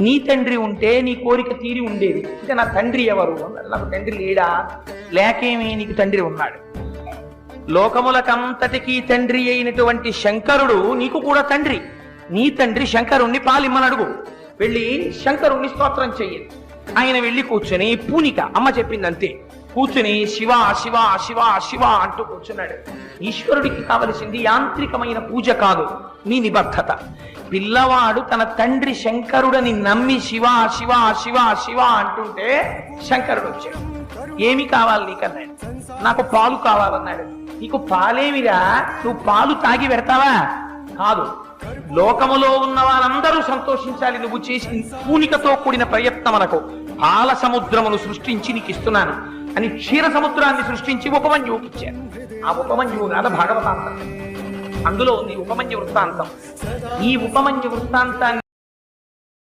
నీ తండ్రి ఉంటే నీ కోరిక తీరి ఉండేది. ఇంకా నా తండ్రి ఎవరు అన్నాడు. నాకు తండ్రి లేడా? లేకేమీ, నీకు తండ్రి ఉన్నాడు. లోకములకంతటికీ తండ్రి అయినటువంటి శంకరుడు నీకు కూడా తండ్రి. నీ తండ్రి శంకరుణ్ణి పాలిమ్మని అడుగు. వెళ్ళి శంకరుణ్ణి స్తోత్రం చెయ్యి. ఆయన వెళ్ళి కూర్చొని పూనిక అమ్మ చెప్పింది అంతే, కూర్చుని శివ శివ శివ శివ అంటూ కూర్చున్నాడు. ఈశ్వరుడికి కావలసింది యాంత్రికమైన పూజ కాదు, నీ నిబద్ధత. పిల్లవాడు తన తండ్రి శంకరుడని నమ్మి శివ శివ శివ శివ అంటుంటే శంకరుడు వచ్చాడు. ఏమి కావాలి నీకన్నాడు. నాకు పాలు కావాలన్నాడు. నీకు పాలేమిరా, నువ్వు పాలు తాగి పెడతావా? కాదు, లోకములో ఉన్న వాళ్ళందరూ సంతోషించాలి నువ్వు చేసి పూనికతో కూడిన ప్రయత్నమునకు. పాల సముద్రమును సృష్టించి నీకు ఇస్తున్నాను అని క్షీర సముద్రాన్ని సృష్టించి ఉపమన్యువుకి ఇచ్చారు. ఆ ఉపమన్యువు కాదు భాగవతాంతం, అందులో ఉంది ఉపమన్యు వృత్తాంతం. ఈ ఉపమన్యు వృత్తాంతాన్ని